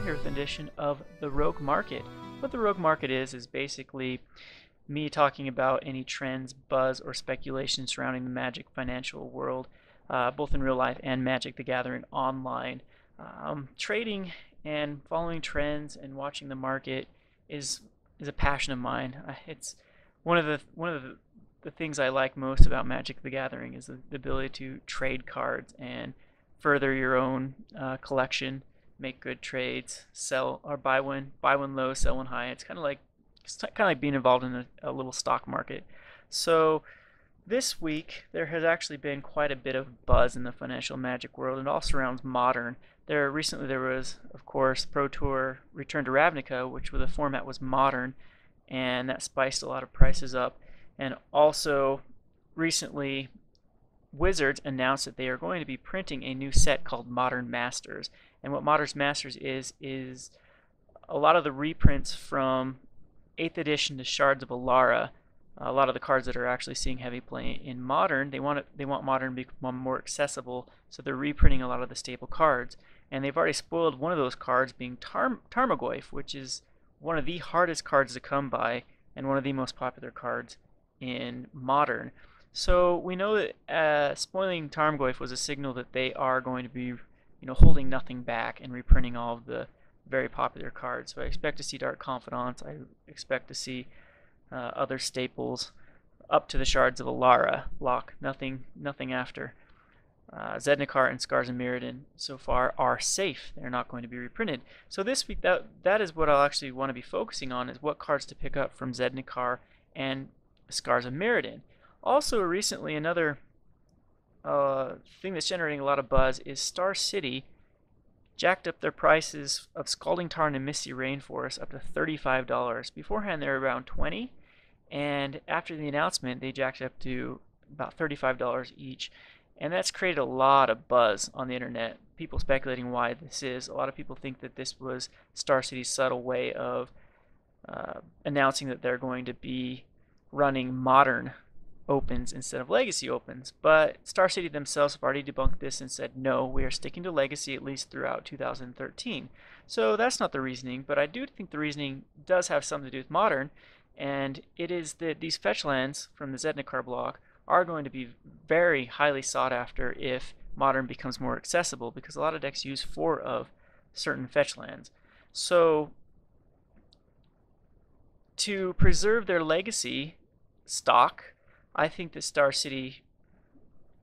here with an edition of the Rogue Market. What the Rogue Market is basically me talking about any trends, buzz, or speculation surrounding the Magic financial world, both in real life and Magic the Gathering online. Trading and following trends and watching the market is a passion of mine. It's one of the things I like most about Magic the Gathering is the ability to trade cards and further your own collection, make good trades, sell or buy one low, sell one high. It's kind of like being involved in a little stock market. So this week there has actually been quite a bit of buzz in the financial Magic world, and all surrounds Modern. Recently there was, of course, Pro Tour Return to Ravnica, which the format was Modern, and that spiced a lot of prices up. And also recently Wizards announced that they are going to be printing a new set called Modern Masters. And what Modern Masters is a lot of the reprints from 8th edition to Shards of Alara. A lot of the cards that are actually seeing heavy play in Modern, they want Modern to become more accessible, so they're reprinting a lot of the staple cards. And they've already spoiled one of those cards, being Tarmogoyf, which is one of the hardest cards to come by and one of the most popular cards in Modern. So we know that spoiling Tarmogoyf was a signal that they are going to be, holding nothing back and reprinting all of the very popular cards. So I expect to see Dark Confidants. I expect to see other staples up to the Shards of Alara block. Nothing after. Zendikar and Scars of Mirrodin so far are safe. They're not going to be reprinted. So this week, that is what I'll actually want to be focusing on, is what cards to pick up from Zendikar and Scars of Mirrodin. Also, recently, another thing that's generating a lot of buzz is Star City jacked up their prices of Scalding Tarn and Misty Rainforest up to $35. Beforehand, they were around $20, and after the announcement, they jacked up to about $35 each. And that's created a lot of buzz on the internet, people speculating why this is. A lot of people think that this was Star City's subtle way of announcing that they're going to be running Modern opens instead of Legacy opens, but Star City themselves have already debunked this and said no, we are sticking to Legacy at least throughout 2013. So that's not the reasoning, but I do think the reasoning does have something to do with Modern, and it is that these fetch lands from the Zendikar block are going to be very highly sought after if Modern becomes more accessible, because a lot of decks use 4 of certain fetch lands. So to preserve their Legacy stock, I think that Star City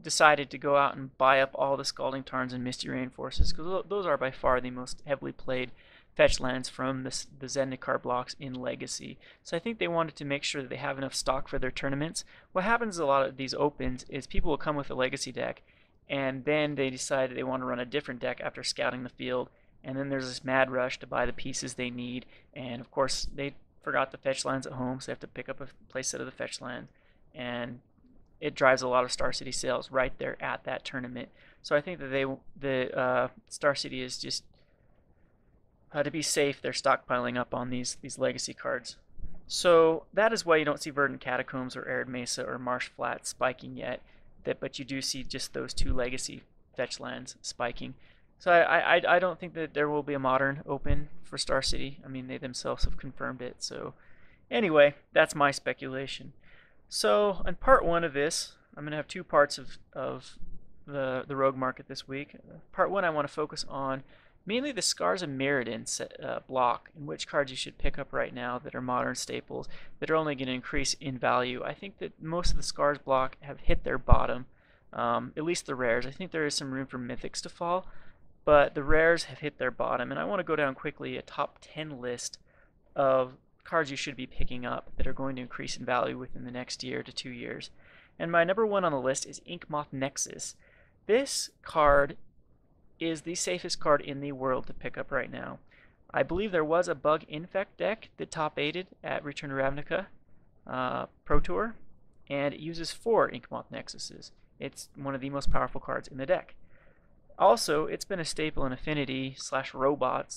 decided to go out and buy up all the Scalding Tarns and Misty Rainforests, because those are by far the most heavily played fetch lands from the Zendikar blocks in Legacy. So I think they wanted to make sure that they have enough stock for their tournaments. What happens a lot of these opens is people will come with a Legacy deck, and then they decide that they want to run a different deck after scouting the field, and then there's this mad rush to buy the pieces they need, and of course they forgot the fetch lands at home, so they have to pick up a playset of the fetch lands, and it drives a lot of Star City sales right there at that tournament. So I think that Star City is just to be safe, they're stockpiling up on these Legacy cards. So that is why you don't see Verdant Catacombs or Arid Mesa or Marsh Flats spiking yet, but you do see just those 2 Legacy fetch lands spiking. So I don't think that there will be a Modern open for Star City. I mean, they themselves have confirmed it. So anyway, that's my speculation. So in part 1 of this, I'm going to have 2 parts of the Rogue Market this week. Part 1, I want to focus on mainly the Scars of Mirrodin block, and which cards you should pick up right now that are Modern staples that are only going to increase in value. I think that most of the Scars block have hit their bottom, at least the rares. I think there is some room for mythics to fall, but the rares have hit their bottom, and I want to go down quickly a top 10 list of cards you should be picking up that are going to increase in value within the next year to 2 years. And my number 1 on the list is Inkmoth Nexus. This card is the safest card in the world to pick up right now. I believe there was a bug infect deck that top 8'd at Return to Ravnica Pro Tour, and it uses 4 Inkmoth Nexuses. It's one of the most powerful cards in the deck. Also, it's been a staple in Affinity / Robot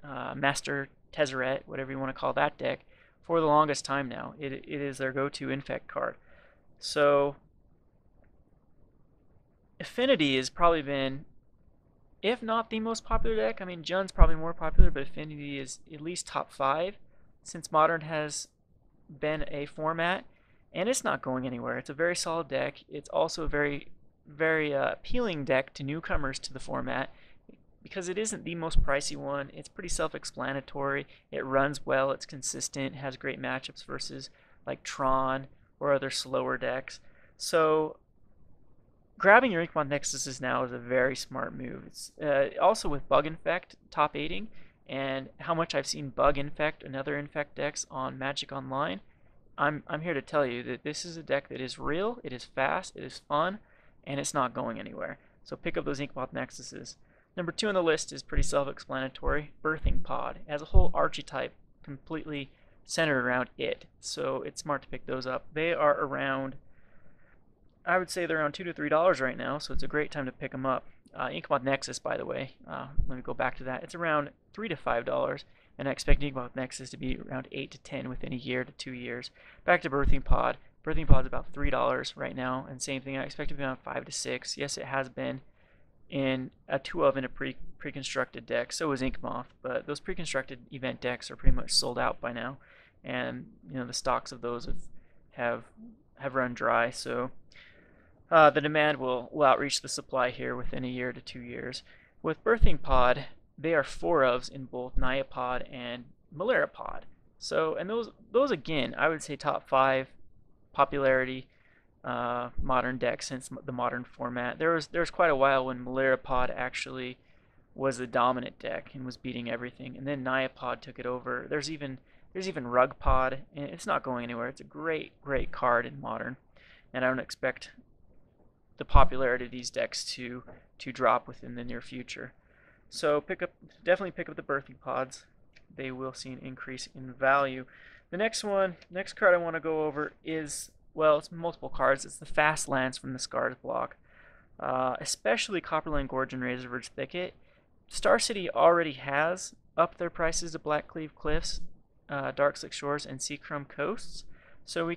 / Master Tezzeret, whatever you want to call that deck, for the longest time now. It is their go-to infect card. So Affinity has probably been if not the most popular deck. I mean, Jund's probably more popular, but Affinity is at least top 5 since Modern has been a format, and it's not going anywhere. It's a very solid deck. It's also a very appealing deck to newcomers to the format because it isn't the most pricey one. It's pretty self-explanatory. It runs well. It's consistent. Has great matchups versus like Tron or other slower decks. So grabbing your Inkmoth Nexus is now is a very smart move. It's also with Bug Infect top 8ing, and how much I've seen Bug Infect and other Infect decks on Magic Online. I'm here to tell you that this is a deck that is real, it is fast, it is fun, and it's not going anywhere. So pick up those Inkmoth Nexuses. Number 2 on the list is pretty self-explanatory, Birthing Pod. It has a whole archetype completely centered around it, so it's smart to pick those up. They are around, I would say they're around $2 to $3 right now, so it's a great time to pick them up. Inkmoth Nexus, by the way, let me go back to that. It's around $3 to $5, and I expect Inkmoth Nexus to be around 8 to 10 within a year to 2 years. Back to Birthing Pod. Birthing Pod's about $3 right now, and same thing. I expect it to be around 5 to 6. Yes, it has been in a 2 of in a pre-constructed deck. So is Inkmoth, but those pre-constructed event decks are pretty much sold out by now, and the stocks of those have run dry. So the demand will outreach the supply here within a year to 2 years. With Birthing Pod, they are 4-ofs in both Nyapod and Melira Pod. So, and those again, I would say top 5 popularity modern deck since the modern format. There was quite a while when Melira Pod actually was the dominant deck and was beating everything, and then Nyapod took it over. There's even Rug Pod, and it's not going anywhere. It's a great card in modern, and I don't expect the popularity of these decks to drop within the near future. So definitely pick up the Birthing Pods. They will see an increase in value. The next card I want to go over is, well, it's multiple cards. It's the fast lands from the Scars block, especially Copperline, Gorge, and Razorverge Thicket. Star City already has upped their prices to Blackcleave Cliffs, Darkslick Shores, and Seacrum Coasts. So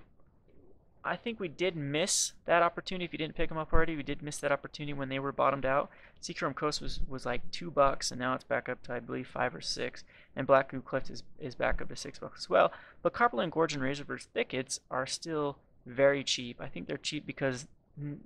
I think we did miss that opportunity. If you didn't pick them up already, we did miss that opportunity when they were bottomed out. Seacrum Coast was like $2, and now it's back up to, I believe, 5 or 6. And Blackcleave Cliff is back up to $6 as well. But Copperline, Gorge, and Razorverge Thickets are still very cheap. I think they're cheap because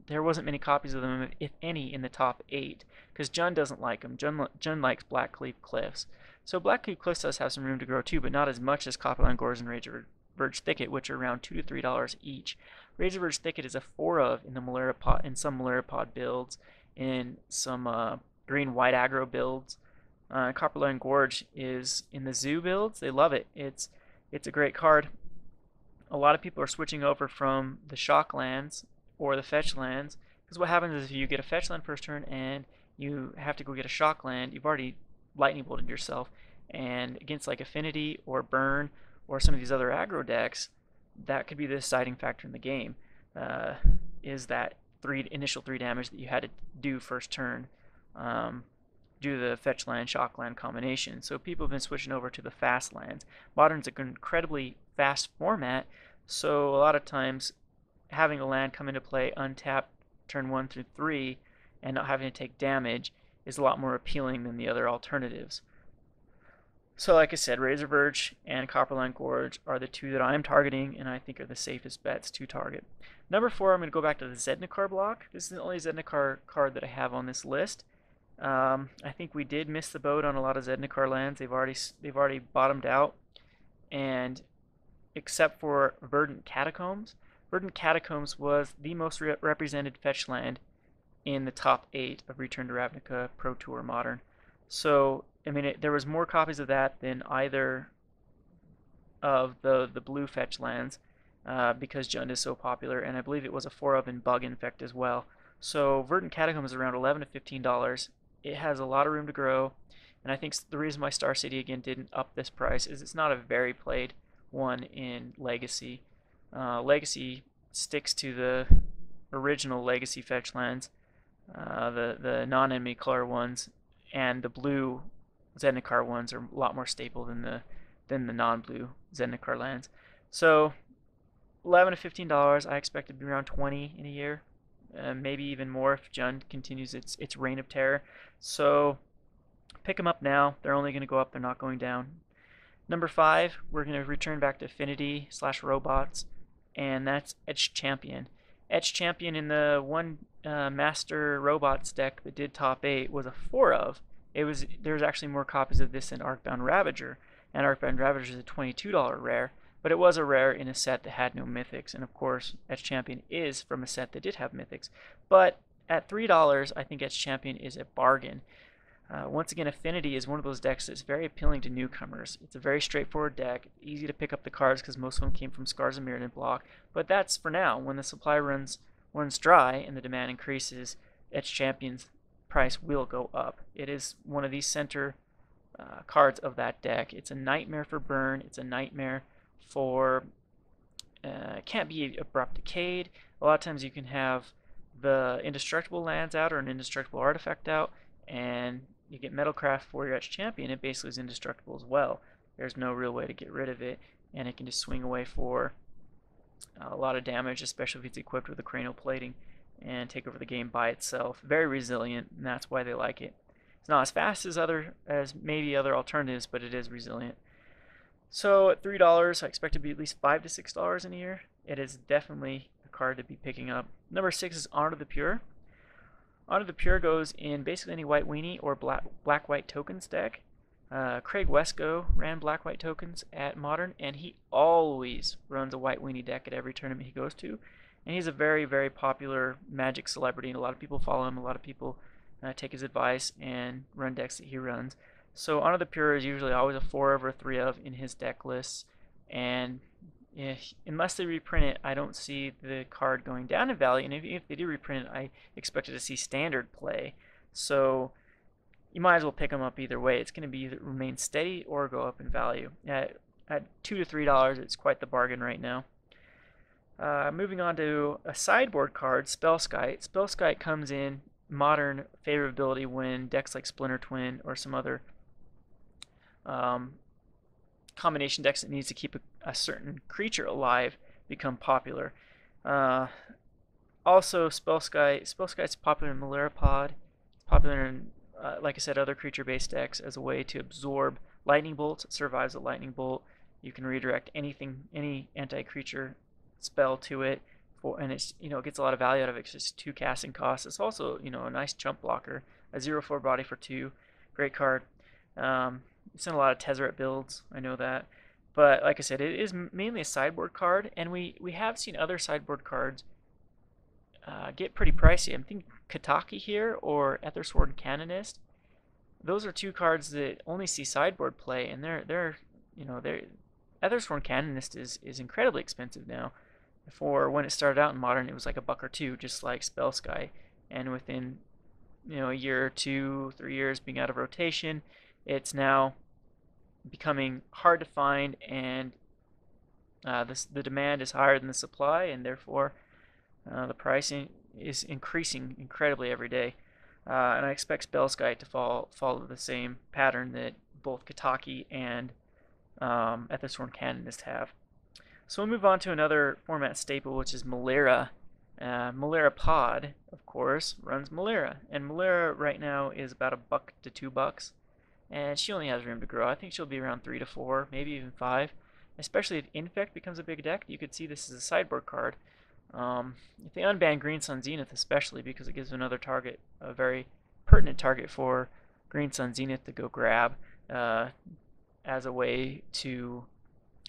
there wasn't many copies of them, if any, in the top 8. Because Jund doesn't like them. Jund likes Blackcleave Cliffs. So Blackcleave Cliffs does have some room to grow too, but not as much as Copperline, Gorge, and Razorverge Thicket, which are around $2 to $3 each. Razorverge Thicket is a 4-of in the Melira Pod, in some Melira Pod builds, in some green-white aggro builds. Copperline Gorge is in the zoo builds. They love it. It's a great card. A lot of people are switching over from the shock lands or the fetch lands, because what happens is if you get a fetch land first turn and you have to go get a shock land, you've already lightning bolted yourself, and against like Affinity or Burn or some of these other aggro decks, that could be the deciding factor in the game, is that initial 3 damage that you had to do first turn due to the fetch land, shock land combination. So people have been switching over to the fast lands. Modern's an incredibly fast format, so a lot of times having a land come into play untapped turn 1 through 3 and not having to take damage is a lot more appealing than the other alternatives. So like I said, Razorverge and Copperline Gorge are the 2 that I'm targeting and I think are the safest bets to target. Number 4, I'm going to go back to the Zendikar block. This is the only Zendikar card that I have on this list. I think we did miss the boat on a lot of Zendikar lands. They've already bottomed out, and except for Verdant Catacombs. Verdant Catacombs was the most represented fetch land in the top 8 of Return to Ravnica Pro Tour Modern. So, I mean, there was more copies of that than either of the blue fetch lands because Jund is so popular, and I believe it was a 4-of in Bug Infect as well. So Verdant Catacombs is around $11 to $15. It has a lot of room to grow, and I think the reason why Star City again didn't up this price is it's not a very played one in Legacy. Legacy sticks to the original Legacy fetch lands, the non-enemy color ones, and the blue Zendikar ones are a lot more staple than the non-blue Zendikar lands. So $11 to $15, I expect it to be around 20 in a year. maybe even more if Jund continues its reign of terror. So pick them up now. They're only going to go up. They're not going down. Number 5, we're going to return back to Affinity/Robots, and that's Etched Champion. Etched Champion in the one Master Robots deck that did top 8 was a 4 of. There's actually more copies of this than Arcbound Ravager, and Arcbound Ravager is a $22 rare, but it was a rare in a set that had no mythics, and of course Etched Champion is from a set that did have mythics. But at $3, I think Etched Champion is a bargain. Once again, Affinity is one of those decks that's very appealing to newcomers. It's a very straightforward deck, easy to pick up the cards because most of them came from Scars of Mirrodin block. But that's for now. When the supply runs dry and the demand increases, Etched Champion's price will go up. It is one of these center cards of that deck. It's a nightmare for burn. It's a nightmare for it can't be Abrupt Decayed. A lot of times you can have the indestructible lands out or an indestructible artifact out, and you get Metalcraft for your Etched Champion. It basically is indestructible as well. There's no real way to get rid of it, and it can just swing away for a lot of damage, especially if it's equipped with a cranial plating, and take over the game by itself. Very resilient, and that's why they like it. It's not as fast as maybe other alternatives, but it is resilient. So at $3, I expect it to be at least $5 to $6 in a year. It is definitely a card to be picking up. Number 6 is Honor the Pure. Honor the Pure goes in basically any white weenie or black-white tokens deck. Craig Wesco ran black-white tokens at Modern, and he always runs a white weenie deck at every tournament he goes to. And he's a very, very popular Magic celebrity, and a lot of people follow him. A lot of people take his advice and run decks that he runs. So Honor the Pure is usually always a 4 of or 3 of in his deck lists, and unless they reprint it, I don't see the card going down in value, and if they do reprint it, I expect it to see standard play. So you might as well pick them up either way. It's going to be either remain steady or go up in value. At $2 to $3, it's quite the bargain right now. Moving on to a sideboard card, Spellskite. Spellskite comes in Modern favorability when decks like Splinter Twin or some other combination decks that needs to keep a certain creature alive become popular. Also, Spellskite's popular in Melira Pod. It's popular in, like I said, other creature-based decks as a way to absorb lightning bolts. It survives a lightning bolt. You can redirect any anti-creature spell to it, and it's it gets a lot of value out of it because it's 2 casting costs. It's also a nice chump blocker, a 0/4 body for 2, great card. It's in a lot of Tezzeret builds, I know that. But like I said, it is mainly a sideboard card, and we have seen other sideboard cards get pretty pricey. I'm thinking Kataki here or Ethersworn Canonist. Those are 2 cards that only see sideboard play, and they're Ethersworn Canonist is incredibly expensive now. For when it started out in Modern, it was like $1 or $2, just like Spellskite, and within a year or 2, 3 years being out of rotation, it's now becoming hard to find, and the demand is higher than the supply, and therefore the pricing is increasing incredibly every day. And I expect Spellskite to follow the same pattern that both Kataki and Ethersworn Canonist have. So we'll move on to another format staple, which is Melira. Melira Pod, of course, runs Melira, and Melira right now is about $1 to $2, and she only has room to grow. I think she'll be around 3 to 4, maybe even 5. Especially if Infect becomes a big deck, you could see this as a sideboard card. If they unban Green Sun Zenith, especially because it gives another target, a very pertinent target for Green Sun Zenith to go grab as a way to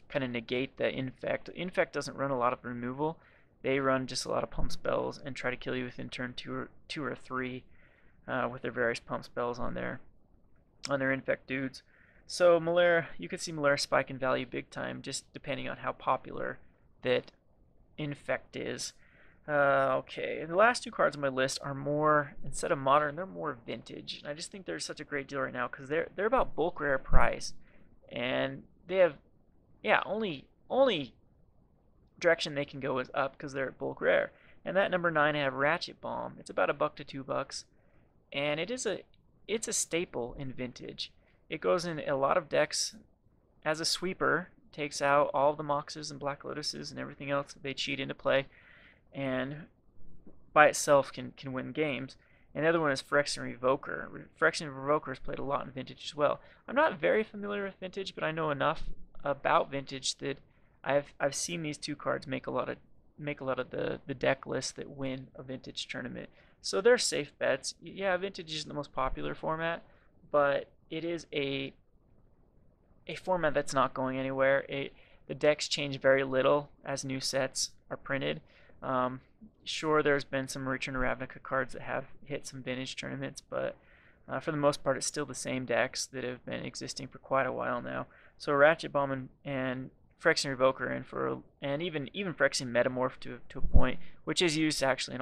kind of negate the Infect. Infect doesn't run a lot of removal. They run just a lot of pump spells and try to kill you within turn 2 or 3 with their various pump spells on their Infect dudes. So Melira, you could see Melira spike in value big time, just depending on how popular that Infect is. Okay, the last 2 cards on my list are more, instead of Modern, they're more Vintage. And I just think they're such a great deal right now because they're about bulk rare price, and they have only direction they can go is up because they're at bulk rare. And that number 9, I have Ratchet Bomb. It's about $1 to $2, and it's a staple in Vintage. It goes in a lot of decks as a sweeper, takes out all of the Moxes and Black Lotuses and everything else that they cheat into play, and by itself can win games. And the other one is Phyrexian Revoker. Phyrexian Revoker is played a lot in Vintage as well. I'm not very familiar with Vintage, but I know enough about Vintage that I've seen these two cards make a lot of the deck lists that win a Vintage tournament. So they're safe bets. Yeah, Vintage isn't the most popular format, but it is a format that's not going anywhere. The decks change very little as new sets are printed. Sure, there's been some Return to Ravnica cards that have hit some vintage tournaments, but for the most part, it's still the same decks that have been existing for quite a while now. So Ratchet Bomb and Phyrexian Revoker and even Phyrexian Metamorph to a point, which is used actually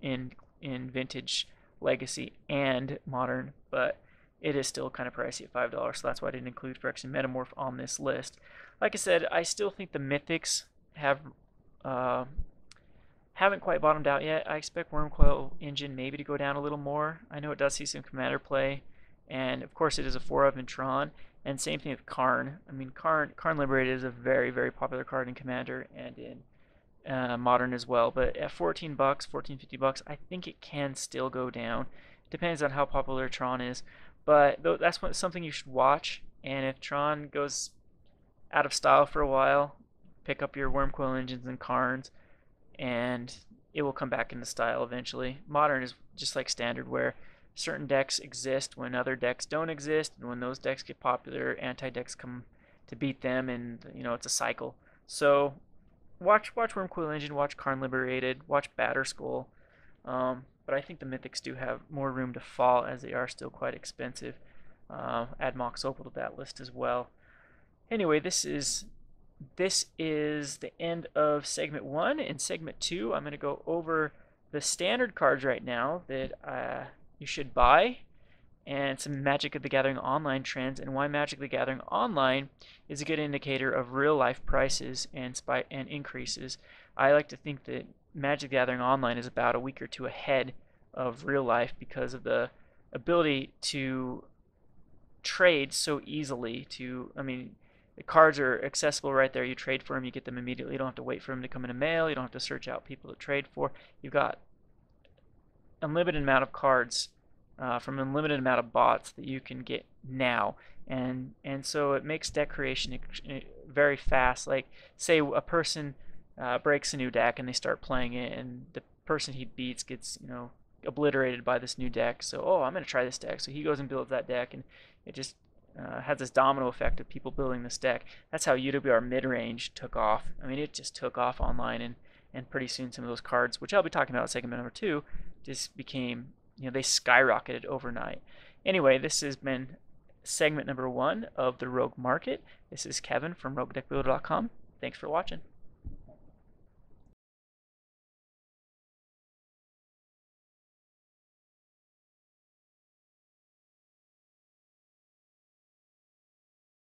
in Vintage, Legacy, and Modern, but it is still kind of pricey at $5, so that's why I didn't include Phyrexian Metamorph on this list. Like I said, I still think the Mythics haven't quite bottomed out yet. I expect Wormcoil Engine maybe to go down a little more. I know it does see some Commander play, and of course it is a 4-of in Tron, and same thing with Karn. I mean, Karn Liberated is a very, very popular card in Commander and in Modern as well, but at $14, $14.50, I think it can still go down. Depends on how popular Tron is, but that's something you should watch, and if Tron goes out of style for a while, pick up your Wormcoil Engines and Karns, and it will come back into style eventually. Modern is just like Standard, where certain decks exist when other decks don't exist, and when those decks get popular, anti-decks come to beat them, and it's a cycle. So watch Wormcoil Engine, watch Karn Liberated, watch Batterskull, but I think the Mythics do have more room to fall, as they are still quite expensive. Add Mox Opal to that list as well. Anyway, this is the end of segment 1. In segment 2, I'm going to go over the standard cards right now that you should buy, and some Magic the Gathering Online trends, and why Magic the Gathering Online is a good indicator of real-life prices and increases. I like to think that Magic the Gathering Online is about a week or two ahead of real life because of the ability to trade so easily. The cards are accessible right there. You trade for them, you get them immediately. You don't have to wait for them to come in the mail. You don't have to search out people to trade for. You've got unlimited amount of cards from an unlimited amount of bots that you can get now. And so it makes deck creation very fast. Like, say a person breaks a new deck and they start playing it, and the person he beats gets obliterated by this new deck. So, I'm going to try this deck. So he goes and builds that deck, and it just has this domino effect of people building this deck. That's how UWR mid-range took off. I mean, it just took off online, and pretty soon some of those cards, which I'll be talking about in segment number 2, just became, they skyrocketed overnight. Anyway, this has been segment number 1 of the Rogue Market. This is Kevin from RogueDeckBuilder.com. Thanks for watching.